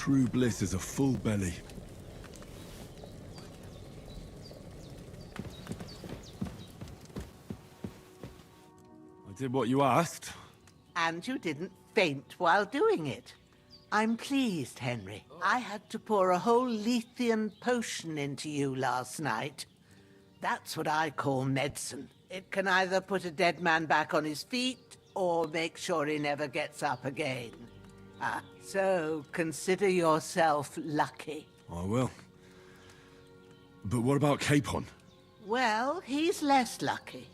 True bliss is a full belly. I did what you asked. And you didn't faint while doing it. I'm pleased, Henry. I had to pour a whole Lethean potion into you last night. That's what I call medicine. It can either put a dead man back on his feet, or make sure he never gets up again. So consider yourself lucky. I will. But what about Capon? Well, he's less lucky.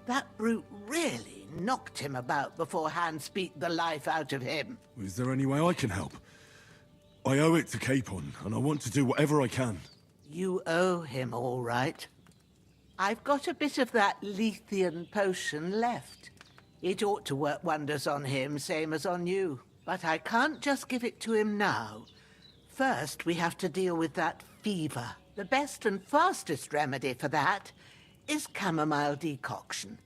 That brute really knocked him about before Hans beat the life out of him. Is there any way I can help? I owe it to Capon, and I want to do whatever I can. You owe him, all right. I've got a bit of that Lethean potion left. It ought to work wonders on him, same as on you. But I can't just give it to him now. First, we have to deal with that fever. The best and fastest remedy for that is chamomile decoction.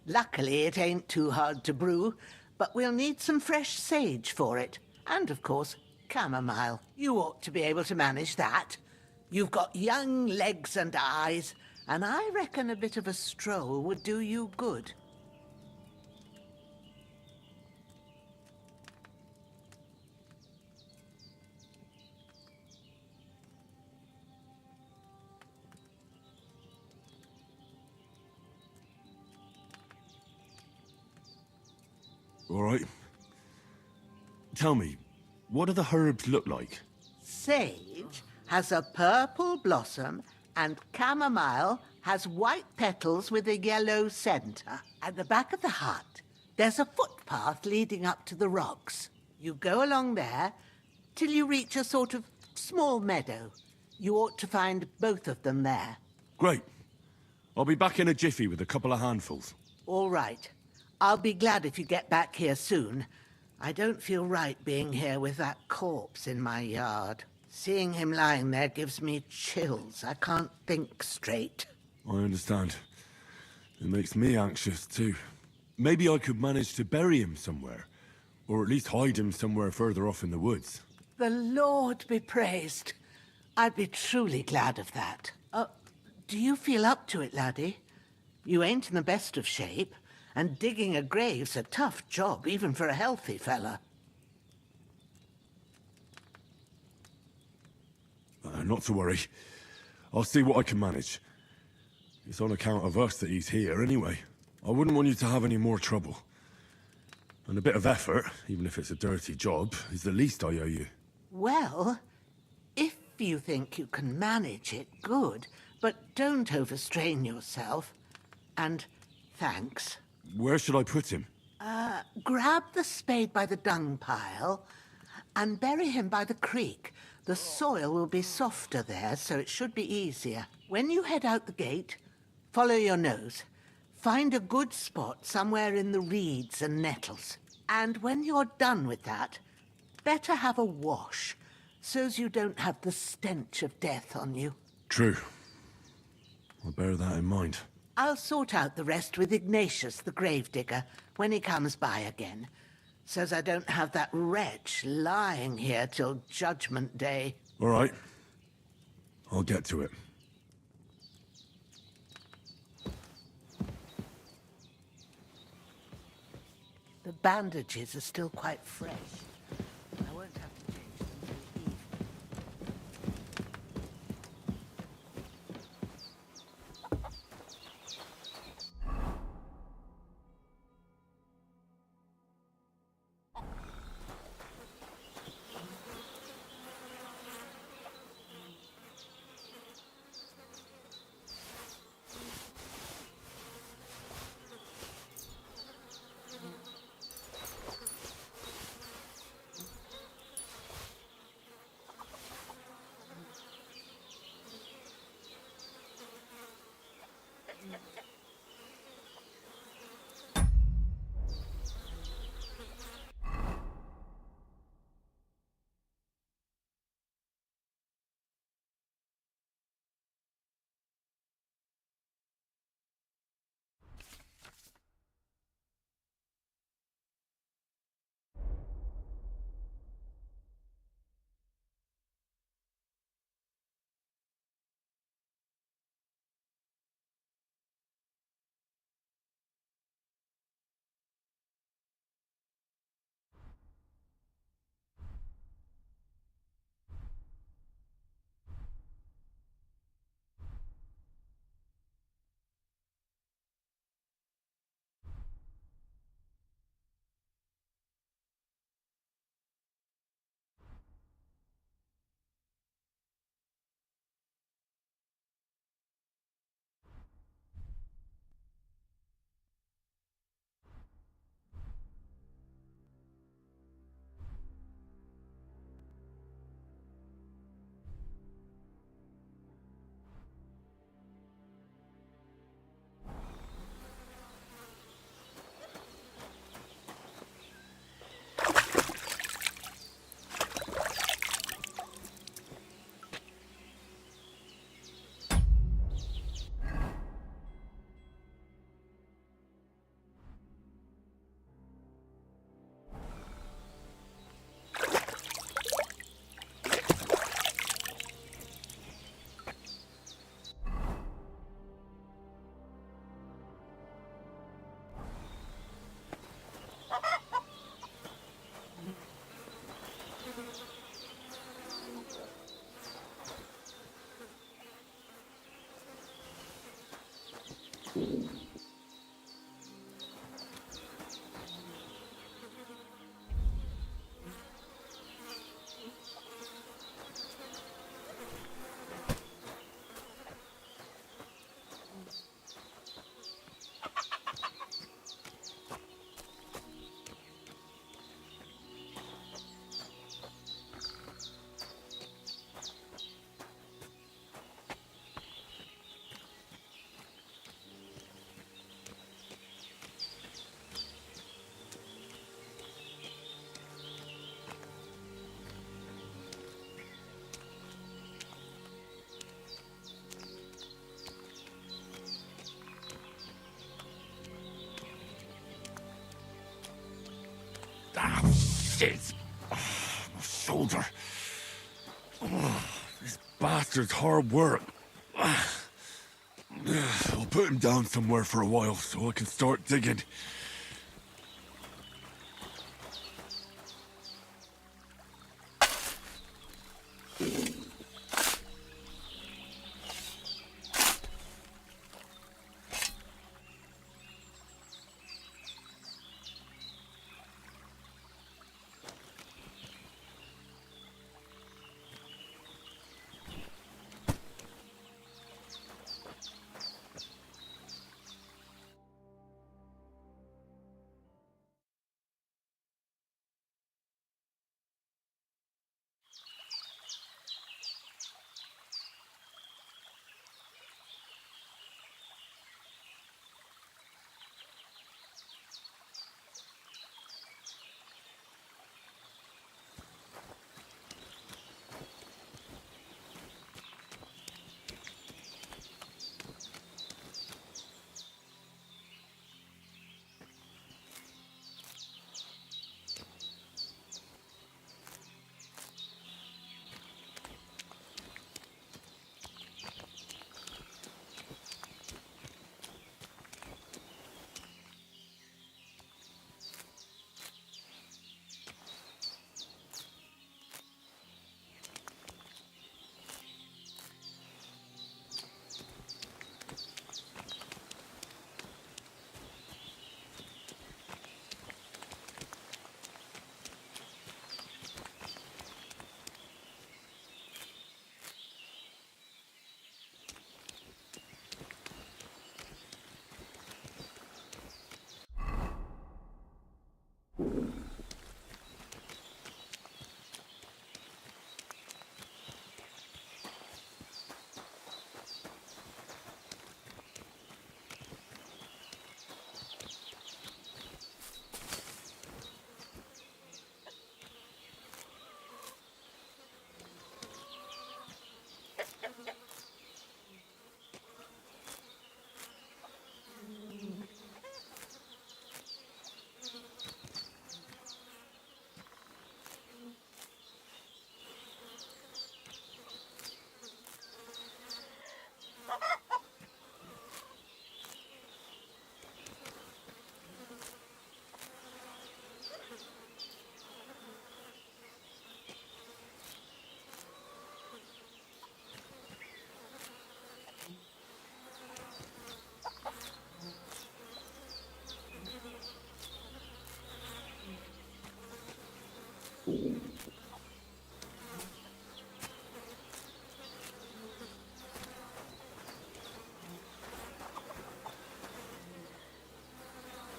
Luckily, it ain't too hard to brew, but we'll need some fresh sage for it. And, of course, chamomile. You ought to be able to manage that. You've got young legs and eyes, and I reckon a bit of a stroll would do you good. All right. Tell me, what do the herbs look like? Sage has a purple blossom, and chamomile has white petals with a yellow center. At the back of the hut, there's a footpath leading up to the rocks. You go along there till you reach a sort of small meadow. You ought to find both of them there. Great. I'll be back in a jiffy with a couple of handfuls. All right. I'll be glad if you get back here soon. I don't feel right being here with that corpse in my yard. Seeing him lying there gives me chills. I can't think straight. I understand. It makes me anxious, too. Maybe I could manage to bury him somewhere. Or at least hide him somewhere further off in the woods. The Lord be praised. I'd be truly glad of that. Do you feel up to it, laddie? You ain't in the best of shape, and digging a grave's a tough job, even for a healthy fella. Not to worry. I'll see what I can manage. It's on account of us that he's here, anyway. I wouldn't want you to have any more trouble. And a bit of effort, even if it's a dirty job, is the least I owe you. Well, if you think you can manage it, good. But don't overstrain yourself. And thanks. Where should I put him? Grab the spade by the dung pile and bury him by the creek. The soil will be softer there, so it should be easier. When you head out the gate, follow your nose. Find a good spot somewhere in the reeds and nettles. And when you're done with that, better have a wash, so's you don't have the stench of death on you. True. I'll bear that in mind. I'll sort out the rest with Ignatius, the gravedigger, when he comes by again, so's I don't have that wretch lying here till Judgment Day. All right. I'll get to it. The bandages are still quite fresh. I won't have to change them till evening. Shit! My shoulder. This bastard's hard work. I'll put him down somewhere for a while so I can start digging.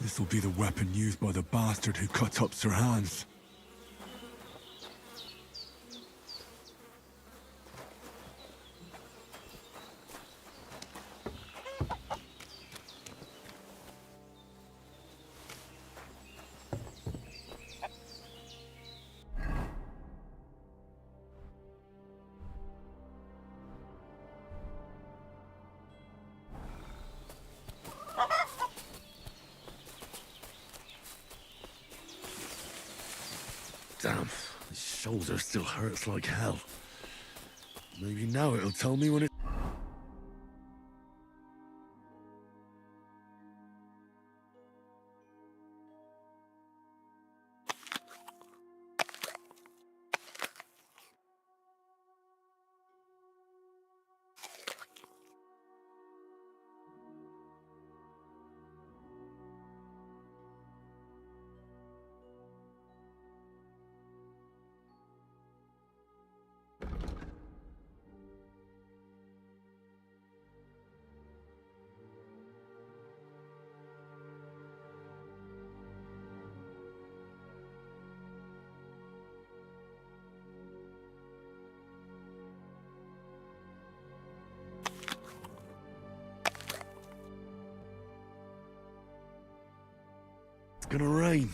This'll be the weapon used by the bastard who cut up Sir Hans. Damn, his shoulder still hurts like hell. Maybe now it'll tell me when it... It's gonna rain.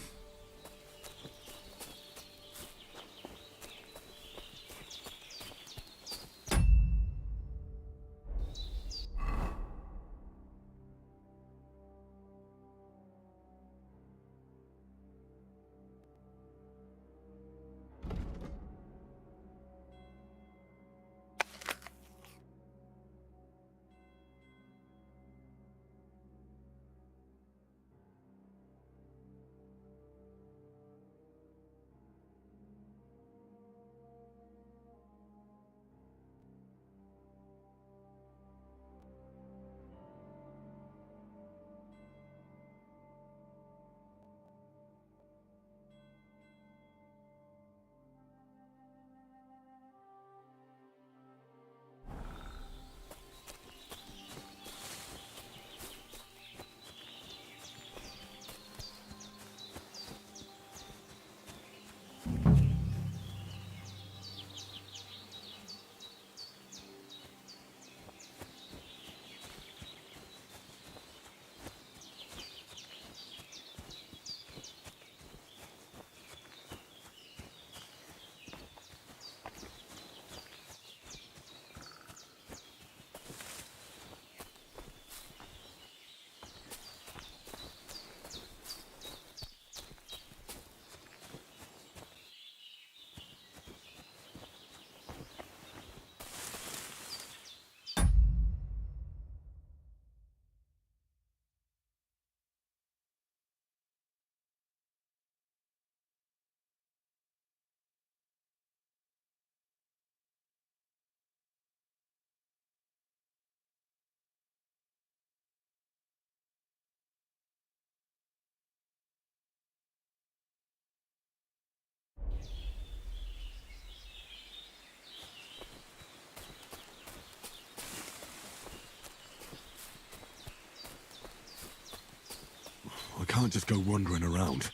can't just go wandering around.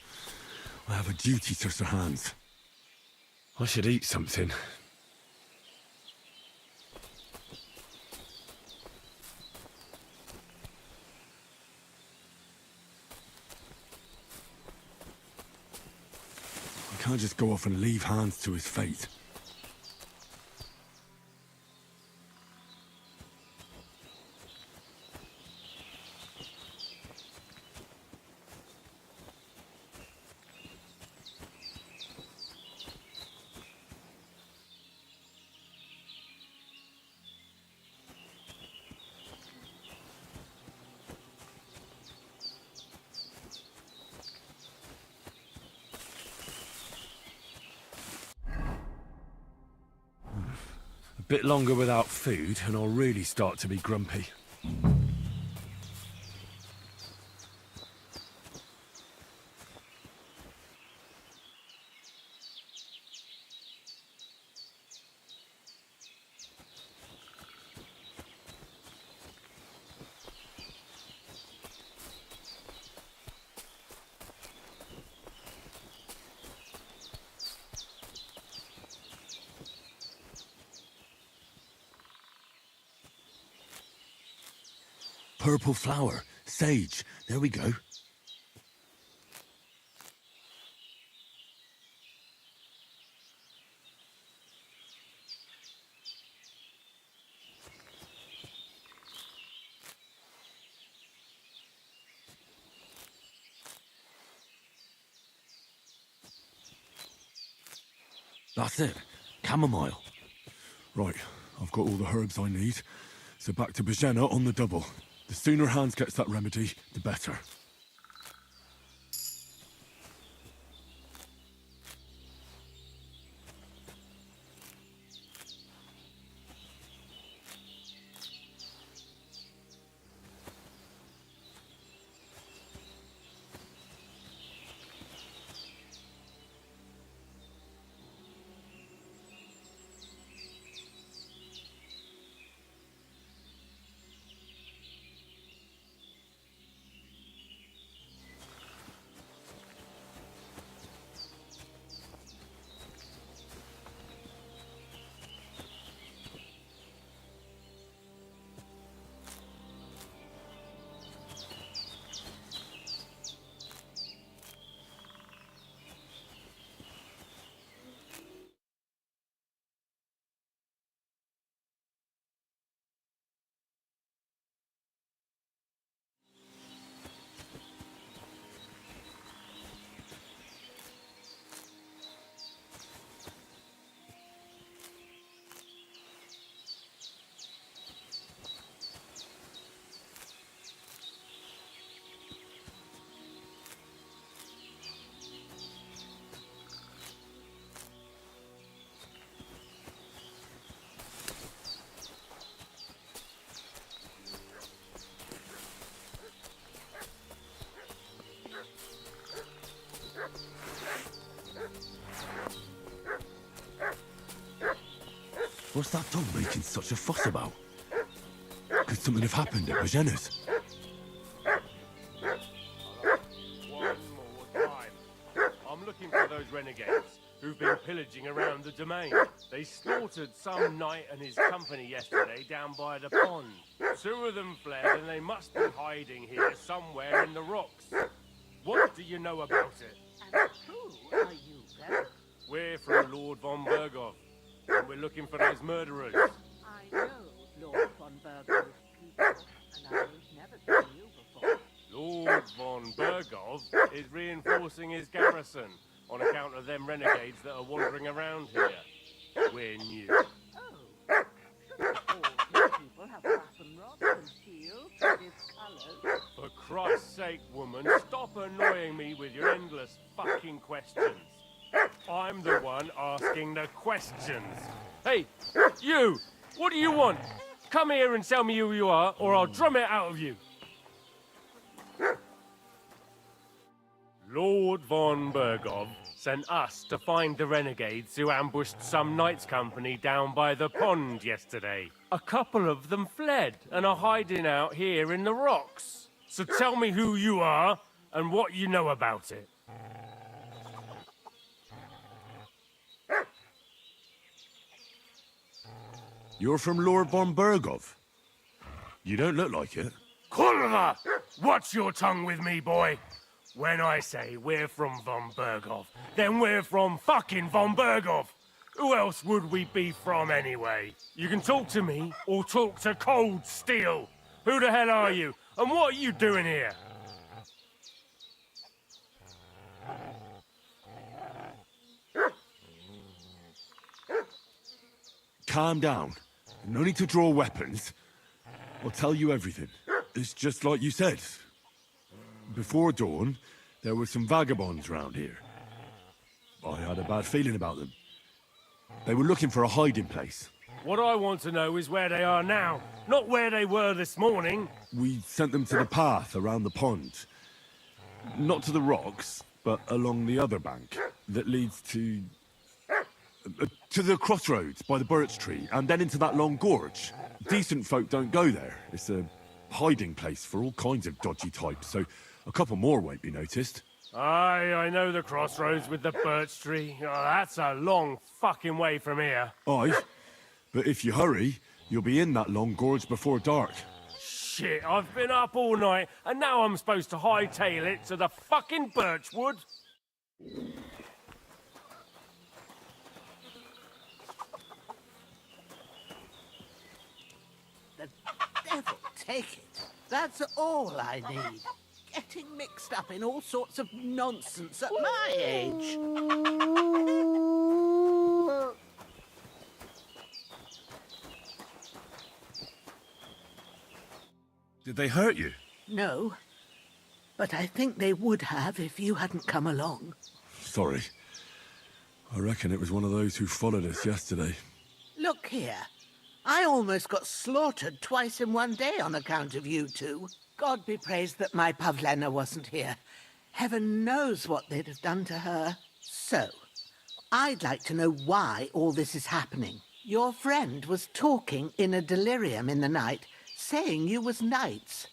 I have a duty to Sir Hans. I should eat something. I can't just go off and leave Hans to his fate. A bit longer without food, and I'll really start to be grumpy. Purple flower. Sage. There we go. That's it. Chamomile. Right. I've got all the herbs I need. So back to Bajena on the double. The sooner Hans gets that remedy, the better. What's that dog making such a fuss about? Could something have happened at Bajena's? One more time. I'm looking for those renegades who've been pillaging around the domain. They slaughtered some knight and his company yesterday down by the pond. 2 of them fled and they must be hiding here somewhere in the rocks. What do you know about it? And who are you, Ghost? We're from Lord von Bergov, and we're looking for those murderers. I know Lord von Berger's people, and I've never seen you before. Lord von Bergov is reinforcing his garrison on account of them renegades that are wandering around here. We're new. Oh, shouldn't all his people have weapon rods and shields of his colours? For Christ's sake, woman, stop annoying me with your endless fucking questions. I'm the one asking the questions. Hey, you! What do you want? Come here and tell me who you are, or I'll drum it out of you. Lord von Bergov sent us to find the renegades who ambushed some knight's company down by the pond yesterday. A couple of them fled and are hiding out here in the rocks. So tell me who you are, and what you know about it. You're from Lord von Bergov? You don't look like it. Kurva! Watch your tongue with me, boy. When I say we're from von Bergov, then we're from fucking von Bergov. Who else would we be from anyway? You can talk to me or talk to Cold Steel. Who the hell are you? And what are you doing here? Calm down. No need to draw weapons. I'll tell you everything. It's just like you said. Before dawn, there were some vagabonds round here. I had a bad feeling about them. They were looking for a hiding place. What I want to know is where they are now, not where they were this morning. We sent them to the path around the pond. Not to the rocks, but along the other bank that leads to the crossroads by the birch tree, and then into that long gorge. Decent folk don't go there. It's a hiding place for all kinds of dodgy types, so a couple more won't be noticed. Aye, I know the crossroads with the birch tree. Oh, that's a long fucking way from here. Aye, but if you hurry, you'll be in that long gorge before dark. Shit, I've been up all night, and now I'm supposed to hightail it to the fucking birchwood? The devil take it. That's all I need. Getting mixed up in all sorts of nonsense at my age. Did they hurt you? No, but I think they would have if you hadn't come along. Sorry. I reckon it was one of those who followed us yesterday. Look here. I almost got slaughtered twice in one day on account of you two. God be praised that my Pavlena wasn't here. Heaven knows what they'd have done to her. So, I'd like to know why all this is happening. Your friend was talking in a delirium in the night, saying you was knights.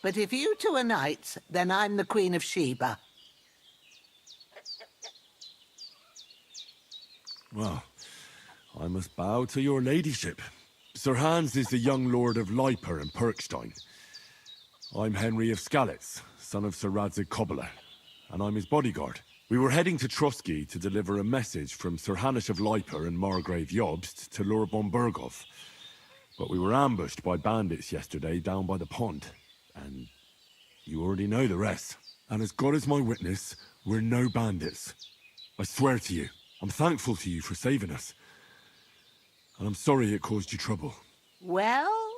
But if you two are knights, then I'm the Queen of Sheba. Well, I must bow to your ladyship. Sir Hans is the young lord of Leiper and Perkstein. I'm Henry of Skalitz, son of Sir Radzig Kobyla, and I'm his bodyguard. We were heading to Trotsky to deliver a message from Sir Hanish of Leiper and Margrave Jobst to Lord von Bergov. But we were ambushed by bandits yesterday down by the pond, and you already know the rest. And as God is my witness, we're no bandits. I swear to you, I'm thankful to you for saving us. And I'm sorry it caused you trouble. Well,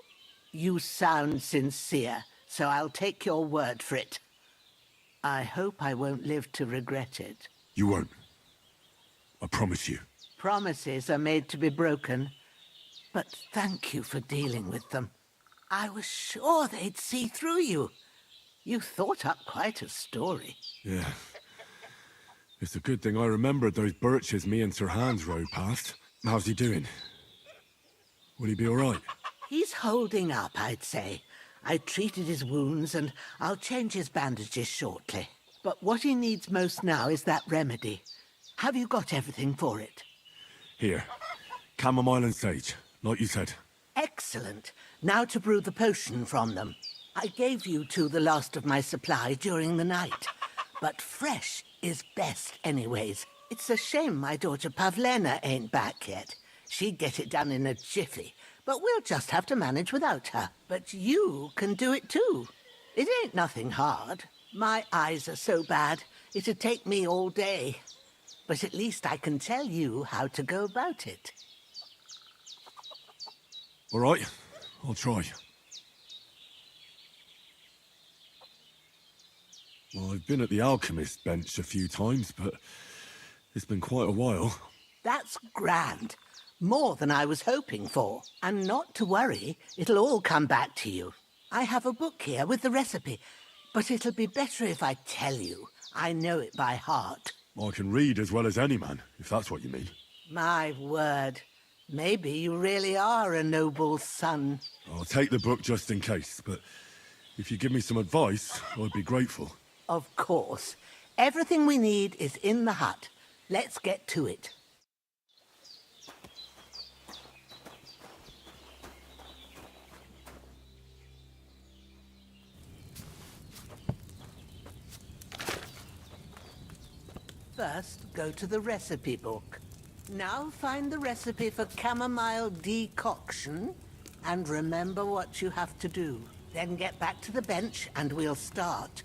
you sound sincere, so I'll take your word for it. I hope I won't live to regret it. You won't. I promise you. Promises are made to be broken. But thank you for dealing with them. I was sure they'd see through you. You thought up quite a story. Yeah. It's a good thing I remembered those birches me and Sir Hans rode past. How's he doing? Will he be all right? He's holding up, I'd say. I treated his wounds and I'll change his bandages shortly. But what he needs most now is that remedy. Have you got everything for it? Here. Chamomile and sage, like you said. Excellent. Now to brew the potion from them. I gave you two the last of my supply during the night. But fresh is best anyways. It's a shame my daughter Pavlena ain't back yet. She'd get it done in a jiffy, but we'll just have to manage without her. But you can do it too. It ain't nothing hard. My eyes are so bad, it'd take me all day. But at least I can tell you how to go about it. All right, I'll try. Well, I've been at the alchemist bench a few times, but it's been quite a while. That's grand. More than I was hoping for. And not to worry, it'll all come back to you. I have a book here with the recipe, but it'll be better if I tell you. I know it by heart. I can read as well as any man, if that's what you mean. My word. Maybe you really are a noble son. I'll take the book just in case, but if you give me some advice, I'd be grateful. Of course. Everything we need is in the hut. Let's get to it. First, go to the recipe book. Now find the recipe for chamomile decoction and remember what you have to do. Then get back to the bench and we'll start.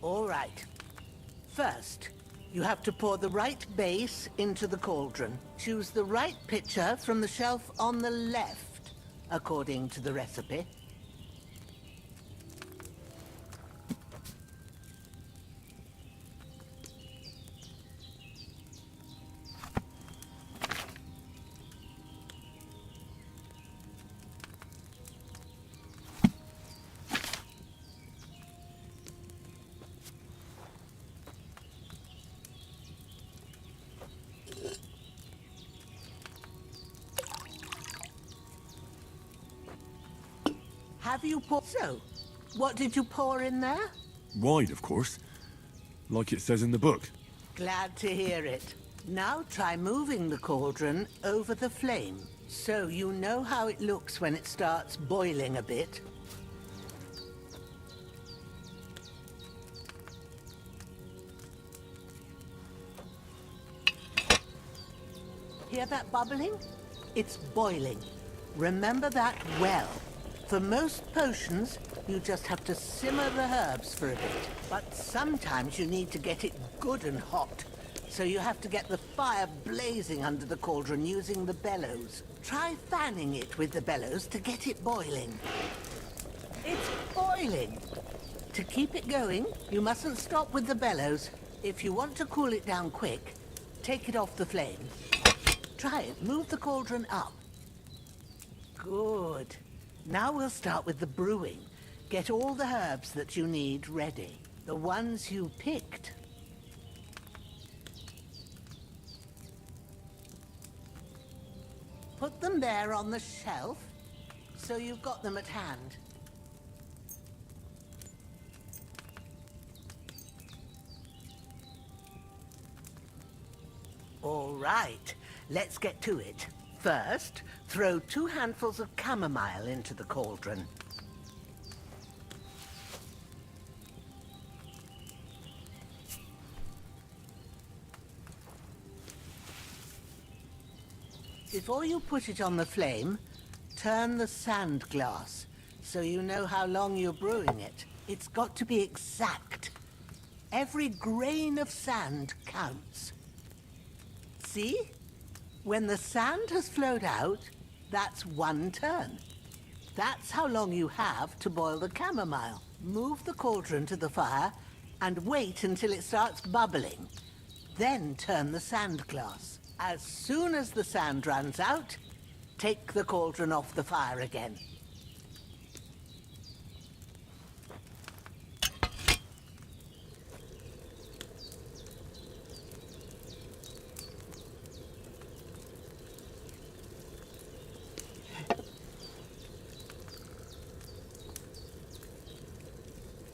All right. First, you have to pour the right base into the cauldron. Choose the right pitcher from the shelf on the left, according to the recipe. Have you poured? So, what did you pour in there? Wide, of course. Like it says in the book. Glad to hear it. Now try moving the cauldron over the flame, so you know how it looks when it starts boiling a bit. Hear that bubbling? It's boiling. Remember that well. For most potions, you just have to simmer the herbs for a bit. But sometimes you need to get it good and hot. So you have to get the fire blazing under the cauldron using the bellows. Try fanning it with the bellows to get it boiling. It's boiling! To keep it going, you mustn't stop with the bellows. If you want to cool it down quick, take it off the flame. Try it. Move the cauldron up. Good. Now we'll start with the brewing. Get all the herbs that you need ready. The ones you picked. Put them there on the shelf, so you've got them at hand. All right, let's get to it. First, throw 2 handfuls of chamomile into the cauldron. Before you put it on the flame, turn the sand glass so you know how long you're brewing it. It's got to be exact. Every grain of sand counts. See? When the sand has flowed out, that's 1 turn. That's how long you have to boil the chamomile. Move the cauldron to the fire and wait until it starts bubbling. Then turn the sand glass. As soon as the sand runs out, take the cauldron off the fire again.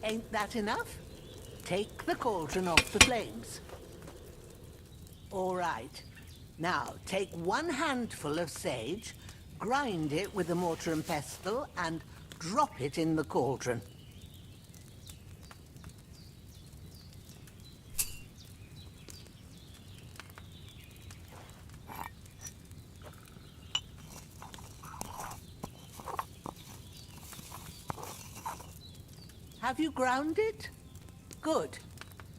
Ain't that enough? Take the cauldron off the flames. All right. Now, take 1 handful of sage, grind it with a mortar and pestle, and drop it in the cauldron. Have you ground it? Good.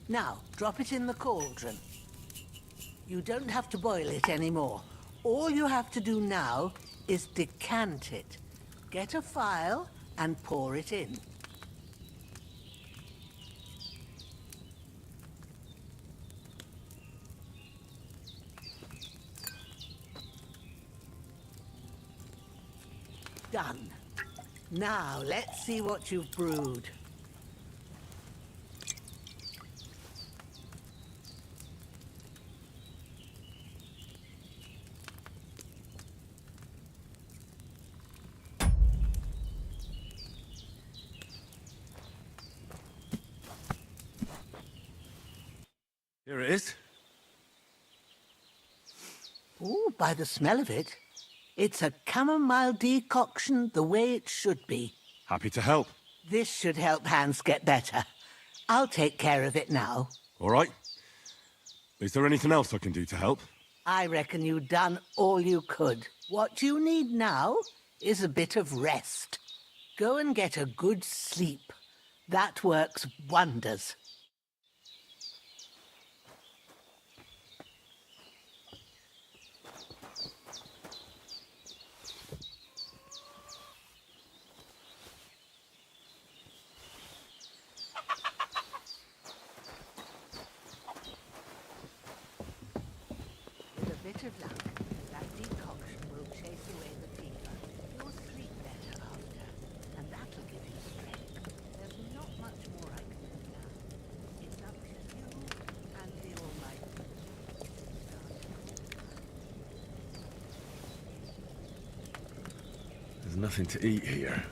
Now, drop it in the cauldron. You don't have to boil it anymore. All you have to do now is decant it. Get a phial and pour it in. Done. Now, let's see what you've brewed. Here it is. Ooh, by the smell of it, it's a chamomile decoction the way it should be. Happy to help. This should help Hans get better. I'll take care of it now. All right. Is there anything else I can do to help? I reckon you've done all you could. What you need now is a bit of rest. Go and get a good sleep. That works wonders. With a bit of luck, that decoction will chase away the fever. You'll sleep better after, and that'll give you strength. There's not much more I can do now. It's up to you and the Almighty. There's nothing to eat here.